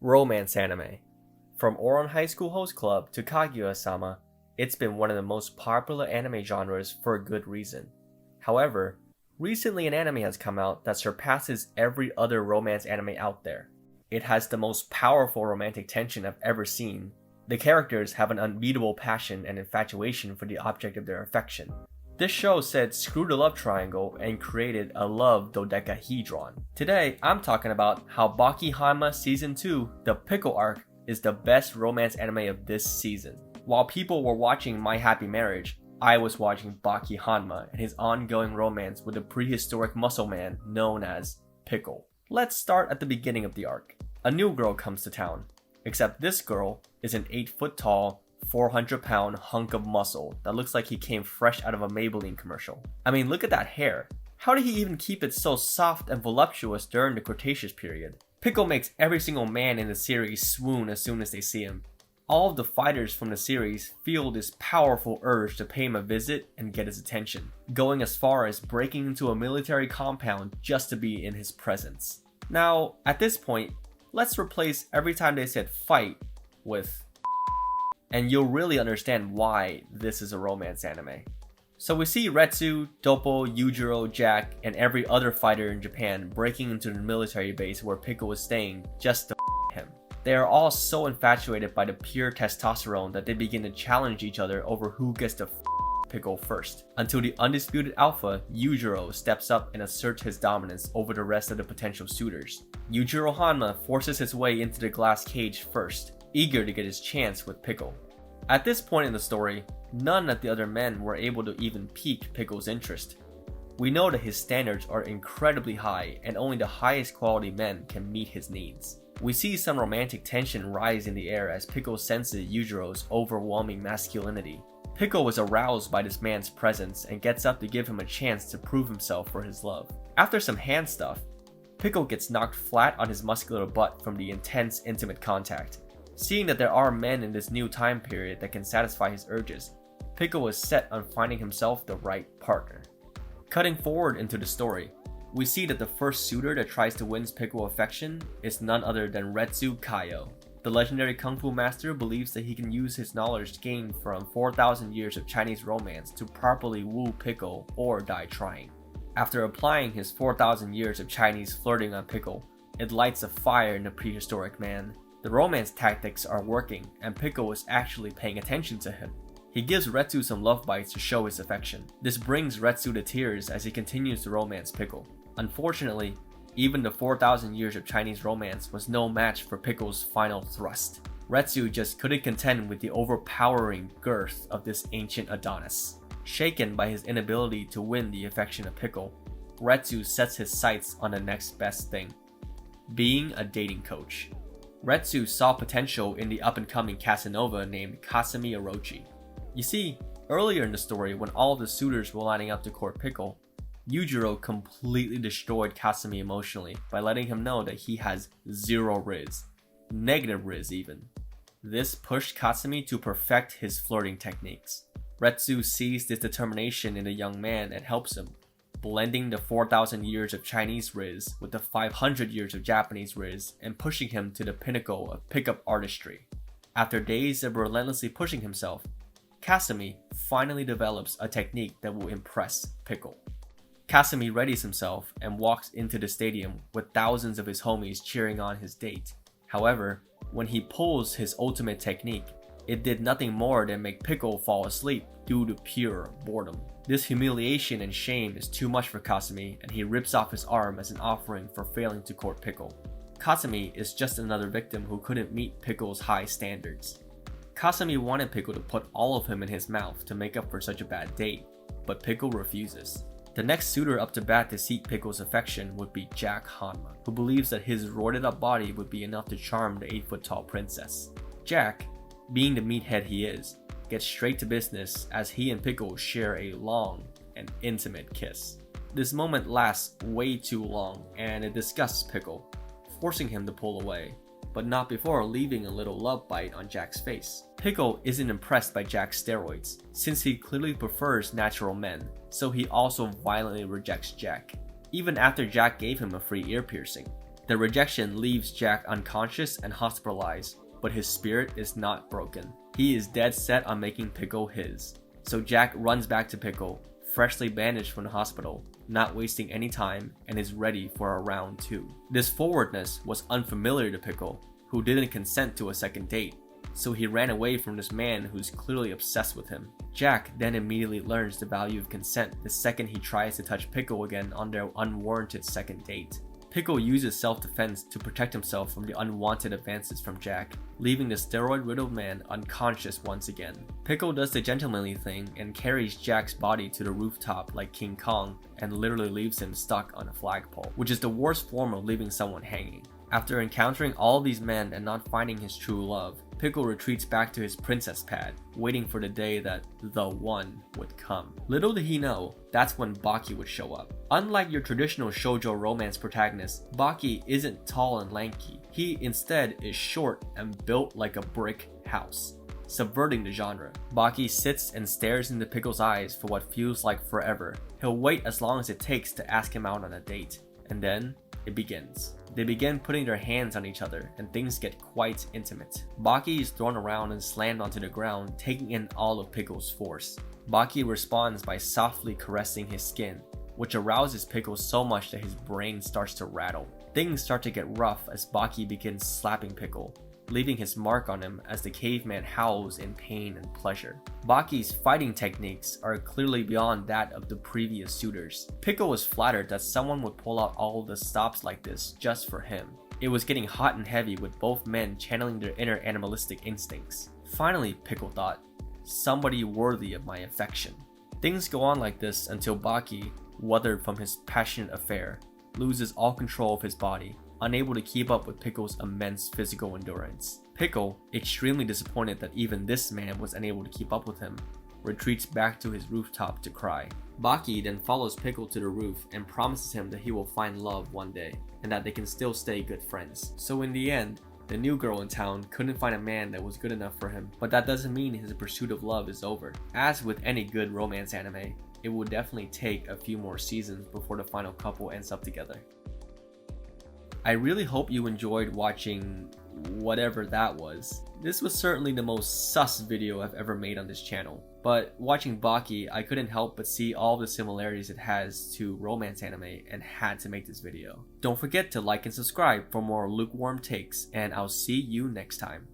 Romance anime. From Ouran High School Host Club to Kaguya-sama, it's been one of the most popular anime genres for a good reason. However, recently an anime has come out that surpasses every other romance anime out there. It has the most powerful romantic tension I've ever seen. The characters have an unbeatable passion and infatuation for the object of their affection. This show said screw the love triangle and created a love dodecahedron. Today, I'm talking about how Baki Hanma Season 2, the Pickle Arc, is the best romance anime of this season. While people were watching My Happy Marriage, I was watching Baki Hanma and his ongoing romance with a prehistoric muscle man known as Pickle. Let's start at the beginning of the arc. A new girl comes to town, except this girl is an 8-foot tall, 400-pound hunk of muscle that looks like he came fresh out of a Maybelline commercial. I mean, look at that hair. How did he even keep it so soft and voluptuous during the Cretaceous period? Pickle makes every single man in the series swoon as soon as they see him. All of the fighters from the series feel this powerful urge to pay him a visit and get his attention, going as far as breaking into a military compound just to be in his presence. Now, at this point, let's replace every time they said fight with and you'll really understand why this is a romance anime. So we see Retsu, Doppo, Yujiro, Jack, and every other fighter in Japan breaking into the military base where Pickle was staying just to him. They are all so infatuated by the pure testosterone that they begin to challenge each other over who gets to Pickle first, until the undisputed alpha, Yujiro, steps up and asserts his dominance over the rest of the potential suitors. Yujiro Hanma forces his way into the glass cage first, eager to get his chance with Pickle. At this point in the story, none of the other men were able to even pique Pickle's interest. We know that his standards are incredibly high and only the highest quality men can meet his needs. We see some romantic tension rise in the air as Pickle senses Yujiro's overwhelming masculinity. Pickle was aroused by this man's presence and gets up to give him a chance to prove himself for his love. After some hand stuff, Pickle gets knocked flat on his muscular butt from the intense intimate contact. Seeing that there are men in this new time period that can satisfy his urges, Pickle was set on finding himself the right partner. Cutting forward into the story, we see that the first suitor that tries to win Pickle's affection is none other than Retsu Kaio. The legendary kung fu master believes that he can use his knowledge gained from 4,000 years of Chinese romance to properly woo Pickle or die trying. After applying his 4,000 years of Chinese flirting on Pickle, it lights a fire in the prehistoric man. The romance tactics are working, and Pickle is actually paying attention to him. He gives Retsu some love bites to show his affection. This brings Retsu to tears as he continues to romance Pickle. Unfortunately, even the 4,000 years of Chinese romance was no match for Pickle's final thrust. Retsu just couldn't contend with the overpowering girth of this ancient Adonis. Shaken by his inability to win the affection of Pickle, Retsu sets his sights on the next best thing: being a dating coach. Retsu saw potential in the up-and-coming Casanova named Kasumi Orochi. You see, earlier in the story when all of the suitors were lining up to court Pickle, Yujiro completely destroyed Kasumi emotionally by letting him know that he has zero riz, negative riz even. This pushed Kasumi to perfect his flirting techniques. Retsu sees this determination in the young man and helps him, blending the 4,000 years of Chinese riz with the 500 years of Japanese riz and pushing him to the pinnacle of pickup artistry. After days of relentlessly pushing himself, Kasumi finally develops a technique that will impress Pickle. Kasumi readies himself and walks into the stadium with thousands of his homies cheering on his date. However, when he pulls his ultimate technique, it did nothing more than make Pickle fall asleep due to pure boredom. This humiliation and shame is too much for Kasumi, and he rips off his arm as an offering for failing to court Pickle. Kasumi is just another victim who couldn't meet Pickle's high standards. Kasumi wanted Pickle to put all of him in his mouth to make up for such a bad date, but Pickle refuses. The next suitor up to bat to seek Pickle's affection would be Jack Hanma, who believes that his roided up body would be enough to charm the 8-foot tall princess. Jack, being the meathead he is, gets straight to business as he and Pickle share a long and intimate kiss. This moment lasts way too long and it disgusts Pickle, forcing him to pull away, but not before leaving a little love bite on Jack's face. Pickle isn't impressed by Jack's steroids, since he clearly prefers natural men, so he also violently rejects Jack, even after Jack gave him a free ear piercing. The rejection leaves Jack unconscious and hospitalized, but his spirit is not broken. He is dead set on making Pickle his. So Jack runs back to Pickle, freshly bandaged from the hospital, not wasting any time, and is ready for a round 2. This forwardness was unfamiliar to Pickle, who didn't consent to a second date, so he ran away from this man who's clearly obsessed with him. Jack then immediately learns the value of consent the second he tries to touch Pickle again on their unwarranted second date. Pickle uses self-defense to protect himself from the unwanted advances from Jack, leaving the steroid-riddled man unconscious once again. Pickle does the gentlemanly thing and carries Jack's body to the rooftop like King Kong and literally leaves him stuck on a flagpole, which is the worst form of leaving someone hanging. After encountering all these men and not finding his true love, Pickle retreats back to his princess pad, waiting for the day that the one would come. Little did he know, that's when Baki would show up. Unlike your traditional shoujo romance protagonist, Baki isn't tall and lanky. He instead is short and built like a brick house, subverting the genre. Baki sits and stares into Pickle's eyes for what feels like forever. He'll wait as long as it takes to ask him out on a date, and then it begins. They begin putting their hands on each other and things get quite intimate. Baki is thrown around and slammed onto the ground, taking in all of Pickle's force. Baki responds by softly caressing his skin, which arouses Pickle so much that his brain starts to rattle. Things start to get rough as Baki begins slapping Pickle, leaving his mark on him as the caveman howls in pain and pleasure. Baki's fighting techniques are clearly beyond that of the previous suitors. Pickle was flattered that someone would pull out all of the stops like this just for him. It was getting hot and heavy with both men channeling their inner animalistic instincts. Finally, Pickle thought, somebody worthy of my affection. Things go on like this until Baki, weathered from his passionate affair, loses all control of his body, unable to keep up with Pickle's immense physical endurance. Pickle, extremely disappointed that even this man was unable to keep up with him, retreats back to his rooftop to cry. Baki then follows Pickle to the roof and promises him that he will find love one day, and that they can still stay good friends. So in the end, the new girl in town couldn't find a man that was good enough for him, but that doesn't mean his pursuit of love is over. As with any good romance anime, it will definitely take a few more seasons before the final couple ends up together. I really hope you enjoyed watching whatever that was. This was certainly the most sus video I've ever made on this channel, but watching Baki, I couldn't help but see all the similarities it has to romance anime and had to make this video. Don't forget to like and subscribe for more lukewarm takes, and I'll see you next time.